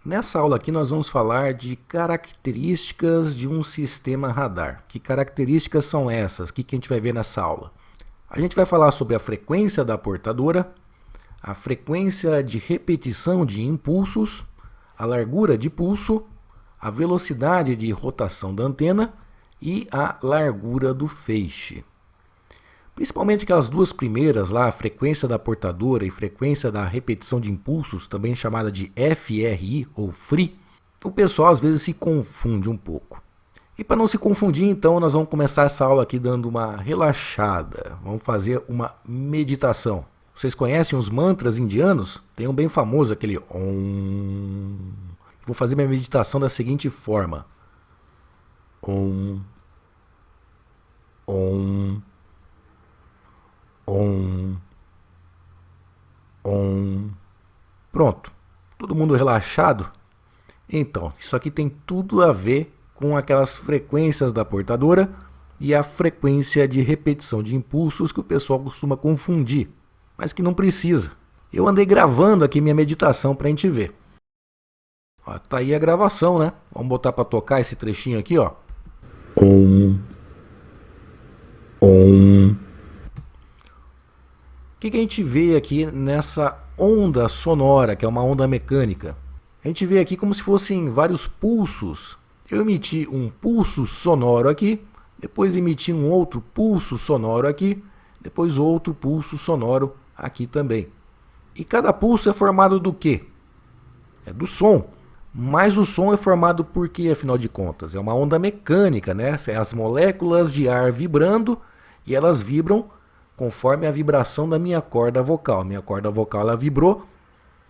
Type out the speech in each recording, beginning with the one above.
Nessa aula aqui nós vamos falar de características de um sistema radar. Que características são essas? O que a gente vai ver nessa aula? A gente vai falar sobre a frequência da portadora, a frequência de repetição de impulsos, a largura de pulso, a velocidade de rotação da antena e a largura do feixe. Principalmente aquelas duas primeiras lá, a frequência da portadora e frequência da repetição de impulsos, também chamada de FRI ou FRI, o pessoal às vezes se confunde um pouco. E para não se confundir, então, nós vamos começar essa aula aqui dando uma relaxada. Vamos fazer uma meditação. Vocês conhecem os mantras indianos? Tem um bem famoso, aquele Om. Vou fazer minha meditação da seguinte forma. Om. Om. Om. Om. Pronto. Todo mundo relaxado? Então, isso aqui tem tudo a ver com aquelas frequências da portadora e a frequência de repetição de impulsos que o pessoal costuma confundir, mas que não precisa. Eu andei gravando aqui minha meditação para a gente ver. Ó, tá aí a gravação, né? Vamos botar para tocar esse trechinho aqui, ó. Om. Om. O que a gente vê aqui nessa onda sonora, que é uma onda mecânica? A gente vê aqui como se fossem vários pulsos. Eu emiti um pulso sonoro aqui, depois emiti um outro pulso sonoro aqui, depois outro pulso sonoro aqui também. E cada pulso é formado do quê? É do som. Mas o som é formado por quê, afinal de contas? É uma onda mecânica, né? É as moléculas de ar vibrando e elas vibram conforme a vibração da minha corda vocal. Minha corda vocal ela vibrou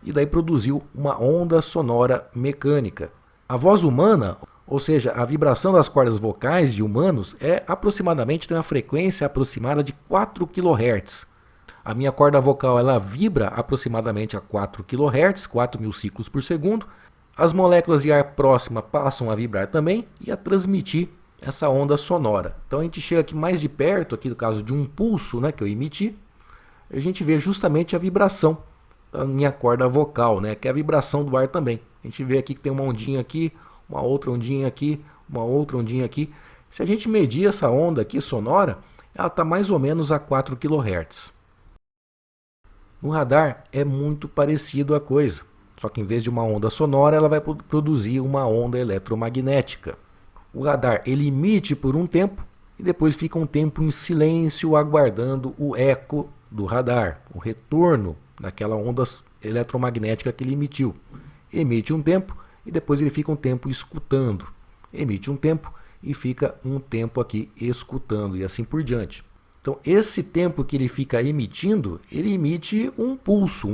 e daí produziu uma onda sonora mecânica. A voz humana, ou seja, a vibração das cordas vocais de humanos tem uma frequência aproximada de 4 kHz. A minha corda vocal ela vibra aproximadamente a 4 kHz, 4.000 ciclos por segundo. As moléculas de ar próxima passam a vibrar também e a transmitir essa onda sonora. Então a gente chega aqui mais de perto, aqui no caso de um pulso, né, que eu emiti, a gente vê justamente a vibração da minha corda vocal, né, que é a vibração do ar também. A gente vê aqui que tem uma ondinha aqui, uma outra ondinha aqui, uma outra ondinha aqui. Se a gente medir essa onda aqui sonora, ela está mais ou menos a 4 kHz. No radar é muito parecido a coisa, só que em vez de uma onda sonora, ela vai produzir uma onda eletromagnética. O radar ele emite por um tempo e depois fica um tempo em silêncio aguardando o eco do radar, o retorno daquela onda eletromagnética que ele emitiu. Emite um tempo e depois ele fica um tempo escutando. Emite um tempo e fica um tempo aqui escutando e assim por diante. Então esse tempo que ele fica emitindo, ele emite um pulso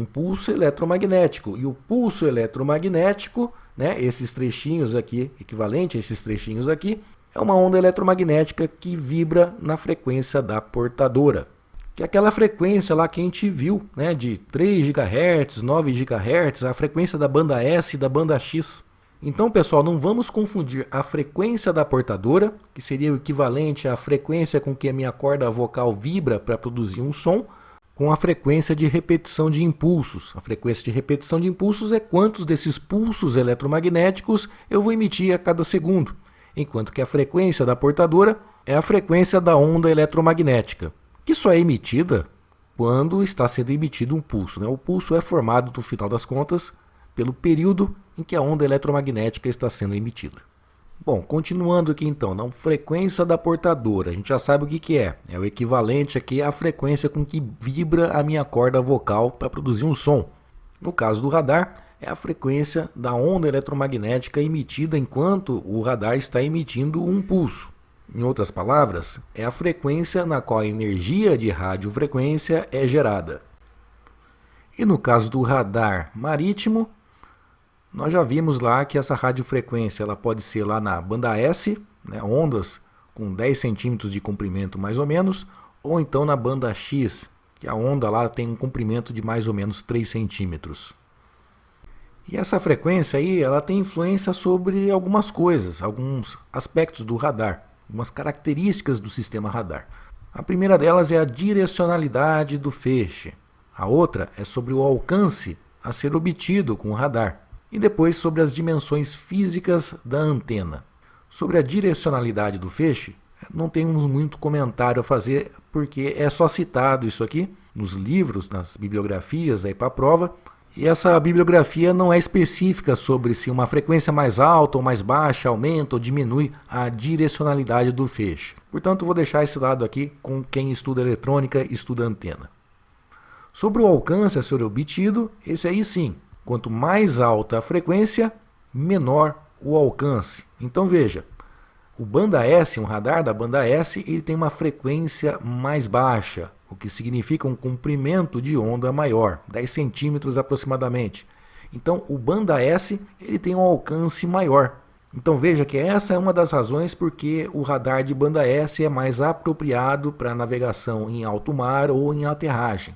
eletromagnético. E o pulso eletromagnético, né, esses trechinhos aqui, equivalente a esses trechinhos aqui, é uma onda eletromagnética que vibra na frequência da portadora. Que é aquela frequência lá que a gente viu, né, de 3 GHz, 9 GHz, a frequência da banda S e da banda X. Então, pessoal, não vamos confundir a frequência da portadora, que seria o equivalente à frequência com que a minha corda vocal vibra para produzir um som, com a frequência de repetição de impulsos. A frequência de repetição de impulsos é quantos desses pulsos eletromagnéticos eu vou emitir a cada segundo, enquanto que a frequência da portadora é a frequência da onda eletromagnética, que só é emitida quando está sendo emitido um pulso, né? O pulso é formado, no final das contas, pelo período em que a onda eletromagnética está sendo emitida. Bom, continuando aqui então, na frequência da portadora, a gente já sabe o que é. É o equivalente aqui à frequência com que vibra a minha corda vocal para produzir um som. No caso do radar, é a frequência da onda eletromagnética emitida enquanto o radar está emitindo um pulso. Em outras palavras, é a frequência na qual a energia de radiofrequência é gerada. E no caso do radar marítimo, nós já vimos lá que essa radiofrequência ela pode ser lá na banda S, né, ondas com 10 centímetros de comprimento mais ou menos, ou então na banda X, que a onda lá tem um comprimento de mais ou menos 3 centímetros. E essa frequência aí ela tem influência sobre algumas coisas, alguns aspectos do radar, algumas características do sistema radar. A primeira delas é a direcionalidade do feixe. A outra é sobre o alcance a ser obtido com o radar. E depois sobre as dimensões físicas da antena. Sobre a direcionalidade do feixe, não temos muito comentário a fazer, porque é só citado isso aqui nos livros, nas bibliografias aí para a prova. E essa bibliografia não é específica sobre se uma frequência mais alta ou mais baixa aumenta ou diminui a direcionalidade do feixe. Portanto, vou deixar esse lado aqui com quem estuda eletrônica e estuda antena. Sobre o alcance a ser obtido, esse aí sim, quanto mais alta a frequência, menor o alcance. Então veja, o banda S, um radar da banda S, ele tem uma frequência mais baixa, o que significa um comprimento de onda maior, 10 centímetros aproximadamente. Então o banda S ele tem um alcance maior. Então veja que essa é uma das razões porque o radar de banda S é mais apropriado para navegação em alto mar ou em aterragem.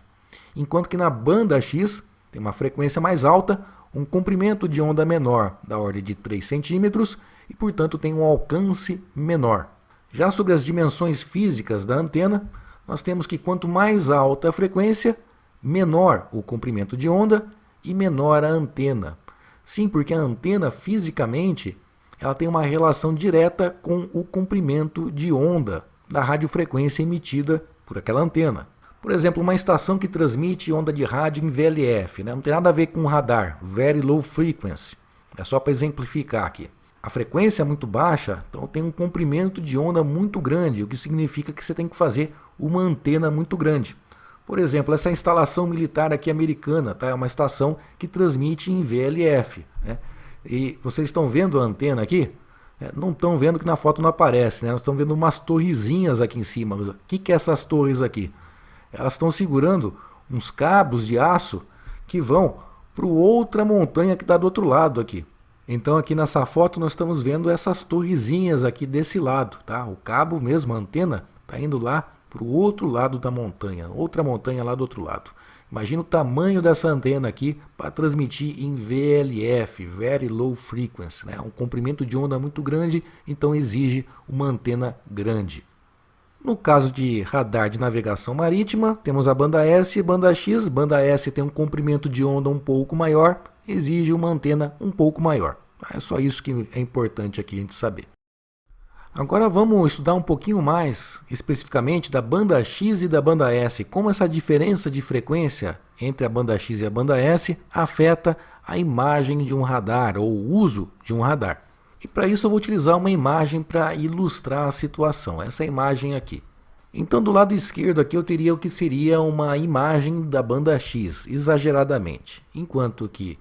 Enquanto que na banda X tem uma frequência mais alta, um comprimento de onda menor, da ordem de 3 centímetros, e portanto tem um alcance menor. Já sobre as dimensões físicas da antena, nós temos que quanto mais alta a frequência, menor o comprimento de onda e menor a antena. Sim, porque a antena fisicamente ela tem uma relação direta com o comprimento de onda da radiofrequência emitida por aquela antena. Por exemplo, uma estação que transmite onda de rádio em VLF, não tem nada a ver com radar, Very Low Frequency, é só para exemplificar aqui. A frequência é muito baixa, então tem um comprimento de onda muito grande, o que significa que você tem que fazer uma antena muito grande. Por exemplo, essa instalação militar aqui americana, tá? É uma estação que transmite em VLF. Né? E vocês estão vendo a antena aqui? Não estão vendo que na foto não aparece, né? Nós estamos vendo umas torrezinhas aqui em cima. O que é essas torres aqui? Elas estão segurando uns cabos de aço que vão para outra montanha que está do outro lado aqui. Então aqui nessa foto nós estamos vendo essas torrezinhas aqui desse lado, tá? O cabo mesmo, a antena, está indo lá para o outro lado da montanha, outra montanha lá do outro lado. Imagina o tamanho dessa antena aqui para transmitir em VLF, Very Low Frequency, né? Um comprimento de onda muito grande, então exige uma antena grande. No caso de radar de navegação marítima, temos a banda S e banda X. Banda S tem um comprimento de onda um pouco maior, exige uma antena um pouco maior. É só isso que é importante aqui a gente saber. Agora vamos estudar um pouquinho mais especificamente da banda X e da banda S, como essa diferença de frequência entre a banda X e a banda S afeta a imagem de um radar ou o uso de um radar. E para isso eu vou utilizar uma imagem para ilustrar a situação, essa imagem aqui. Então do lado esquerdo aqui eu teria o que seria uma imagem da banda X, exageradamente. Enquanto que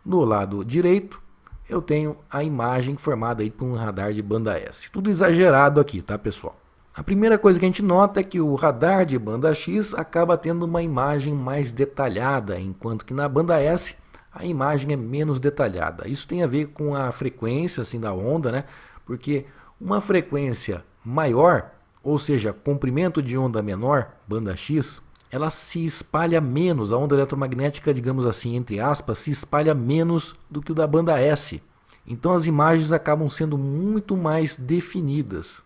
no lado direito eu tenho a imagem formada aí por um radar de banda S. Tudo exagerado aqui, tá pessoal? A primeira coisa que a gente nota é que o radar de banda X acaba tendo uma imagem mais detalhada, enquanto que na banda S a imagem é menos detalhada. Isso tem a ver com a frequência assim, da onda, né? Porque uma frequência maior, ou seja, comprimento de onda menor, banda X, ela se espalha menos, a onda eletromagnética, digamos assim, entre aspas, se espalha menos do que o da banda S. Então as imagens acabam sendo muito mais definidas.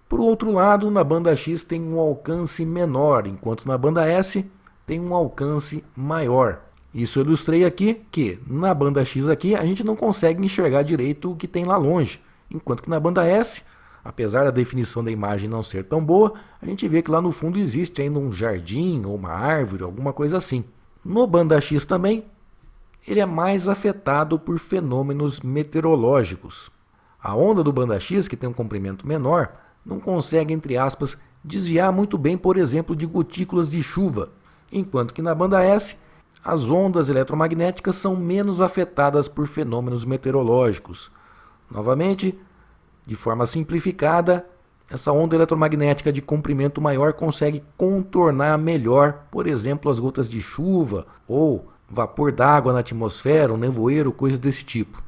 Por outro lado, na banda X tem um alcance menor, enquanto na banda S tem um alcance maior. Isso eu ilustrei aqui que na banda X aqui a gente não consegue enxergar direito o que tem lá longe, enquanto que na banda S, apesar da definição da imagem não ser tão boa, a gente vê que lá no fundo existe ainda um jardim ou uma árvore, alguma coisa assim. No banda X também, ele é mais afetado por fenômenos meteorológicos. A onda do banda X, que tem um comprimento menor, não consegue, entre aspas, desviar muito bem, por exemplo, de gotículas de chuva, enquanto que na banda S, as ondas eletromagnéticas são menos afetadas por fenômenos meteorológicos. Novamente, de forma simplificada, essa onda eletromagnética de comprimento maior consegue contornar melhor, por exemplo, as gotas de chuva ou vapor d'água na atmosfera, um nevoeiro, coisas desse tipo.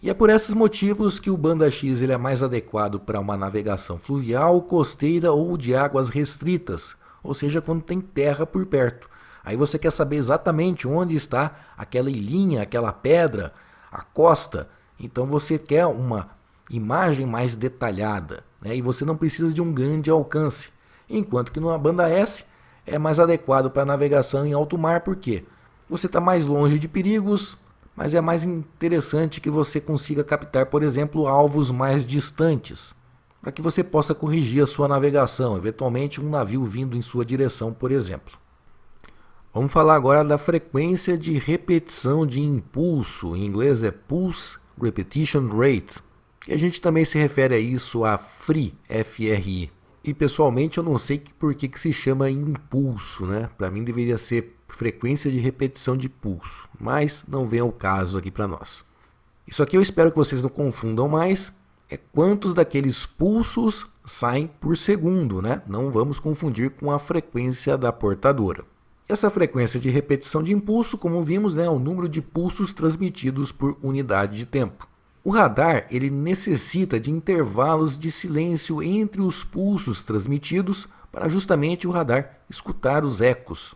E é por esses motivos que o banda X ele é mais adequado para uma navegação fluvial, costeira ou de águas restritas, ou seja, quando tem terra por perto. Aí você quer saber exatamente onde está aquela ilhinha, aquela pedra, a costa. Então você quer uma imagem mais detalhada, né? E você não precisa de um grande alcance. Enquanto que numa banda S é mais adequado para navegação em alto mar, porque você está mais longe de perigos, mas é mais interessante que você consiga captar, por exemplo, alvos mais distantes, para que você possa corrigir a sua navegação, eventualmente um navio vindo em sua direção, por exemplo. Vamos falar agora da frequência de repetição de impulso, em inglês é Pulse Repetition Rate, que a gente também se refere a isso, a FRI, F-R-I. E pessoalmente eu não sei por que se chama impulso, né? Para mim deveria ser frequência de repetição de pulso, mas não vem ao caso aqui para nós. Isso aqui eu espero que vocês não confundam mais, é quantos daqueles pulsos saem por segundo, né? Não vamos confundir com a frequência da portadora. Essa frequência de repetição de impulso, como vimos, é o número de pulsos transmitidos por unidade de tempo. O radar ele necessita de intervalos de silêncio entre os pulsos transmitidos para justamente o radar escutar os ecos.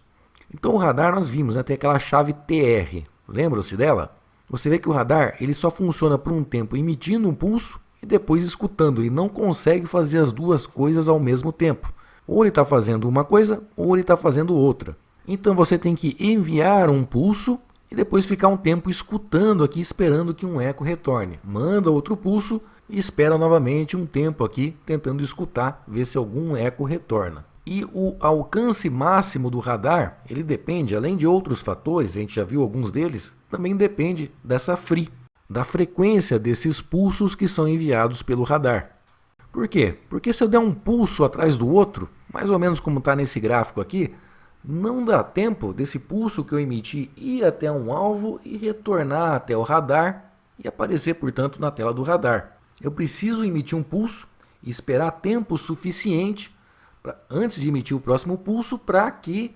Então o radar nós vimos, né, tem aquela chave TR, lembram-se dela? Você vê que o radar ele só funciona por um tempo emitindo um pulso e depois escutando, ele não consegue fazer as duas coisas ao mesmo tempo. Ou ele está fazendo uma coisa ou ele está fazendo outra. Então você tem que enviar um pulso e depois ficar um tempo escutando aqui, esperando que um eco retorne. Manda outro pulso e espera novamente um tempo aqui, tentando escutar, ver se algum eco retorna. E o alcance máximo do radar, ele depende, além de outros fatores, a gente já viu alguns deles, também depende dessa FRI, da frequência desses pulsos que são enviados pelo radar. Por quê? Porque se eu der um pulso atrás do outro, mais ou menos como está nesse gráfico aqui, não dá tempo desse pulso que eu emiti ir até um alvo e retornar até o radar e aparecer, portanto, na tela do radar. Eu preciso emitir um pulso e esperar tempo suficiente antes de emitir o próximo pulso para que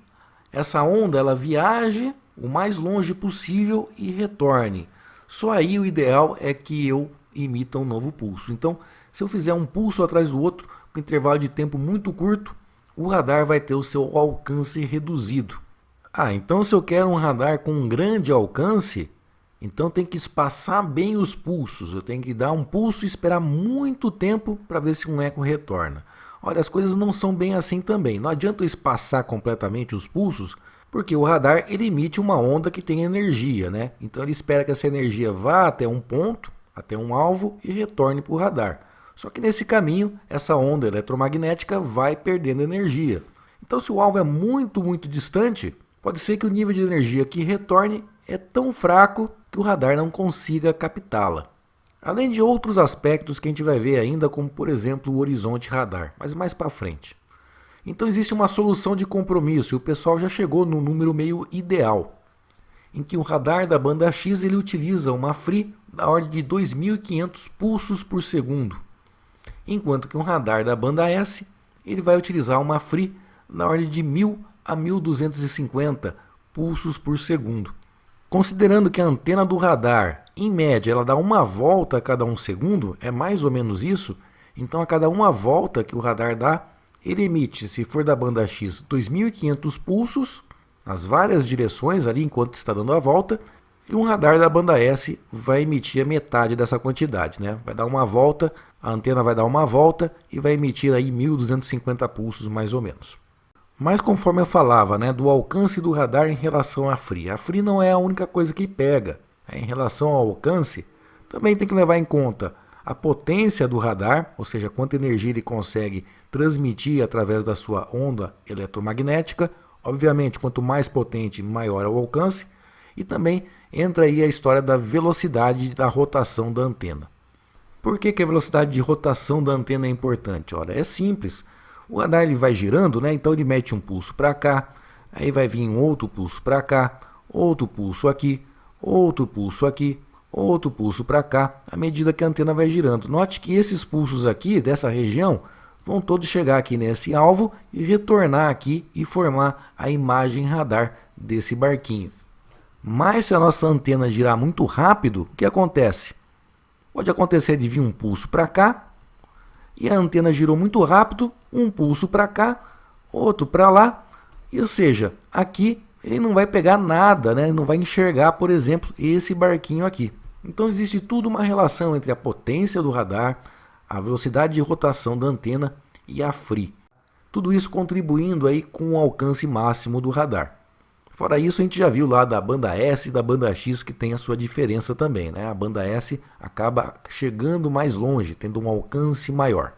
essa onda ela viaje o mais longe possível e retorne. Só aí o ideal é que eu emita um novo pulso. Então, se eu fizer um pulso atrás do outro, com intervalo de tempo muito curto, o radar vai ter o seu alcance reduzido. Então se eu quero um radar com um grande alcance, então tem que espaçar bem os pulsos. Eu tenho que dar um pulso e esperar muito tempo para ver se um eco retorna. Olha, as coisas não são bem assim também. Não adianta eu espaçar completamente os pulsos, porque o radar ele emite uma onda que tem energia, né? Então ele espera que essa energia vá até um ponto, até um alvo e retorne para o radar. Só que nesse caminho, essa onda eletromagnética vai perdendo energia. Então se o alvo é muito distante, pode ser que o nível de energia que retorne é tão fraco que o radar não consiga captá-la. Além de outros aspectos que a gente vai ver ainda, como por exemplo o horizonte radar, mas mais para frente. Então existe uma solução de compromisso e o pessoal já chegou no número meio ideal, em que o radar da banda X ele utiliza uma FRI da ordem de 2.500 pulsos por segundo, enquanto que um radar da banda S ele vai utilizar uma FRI na ordem de 1.000 a 1.250 pulsos por segundo. Considerando que a antena do radar, em média, ela dá uma volta a cada 1 segundo, é mais ou menos isso, então a cada uma volta que o radar dá, ele emite, se for da banda X, 2.500 pulsos nas várias direções ali enquanto está dando a volta, e um radar da banda S vai emitir a metade dessa quantidade, né? Vai dar uma volta, a antena vai dar uma volta e vai emitir aí 1.250 pulsos mais ou menos. Mas conforme eu falava, né, do alcance do radar em relação à FRI. A FRI não é a única coisa que pega. Em relação ao alcance, também tem que levar em conta a potência do radar, ou seja, quanta energia ele consegue transmitir através da sua onda eletromagnética. Obviamente, quanto mais potente, maior é o alcance. E também entra aí a história da velocidade da rotação da antena. Por que a velocidade de rotação da antena é importante? Olha, é simples. O radar ele vai girando, né? Então ele mete um pulso para cá, aí vai vir um outro pulso para cá, outro pulso aqui, outro pulso aqui, outro pulso para cá, à medida que a antena vai girando. Note que esses pulsos aqui dessa região vão todos chegar aqui nesse alvo e retornar aqui e formar a imagem radar desse barquinho. Mas se a nossa antena girar muito rápido, o que acontece? Pode acontecer de vir um pulso para cá, e a antena girou muito rápido, um pulso para cá, outro para lá, ou seja, aqui ele não vai pegar nada, né? Não vai enxergar, por exemplo, esse barquinho aqui. Então existe tudo uma relação entre a potência do radar, a velocidade de rotação da antena e a FRI. Tudo isso contribuindo aí com o alcance máximo do radar. Fora isso, a gente já viu lá da banda S e da banda X que tem a sua diferença também, né? A banda S acaba chegando mais longe, tendo um alcance maior.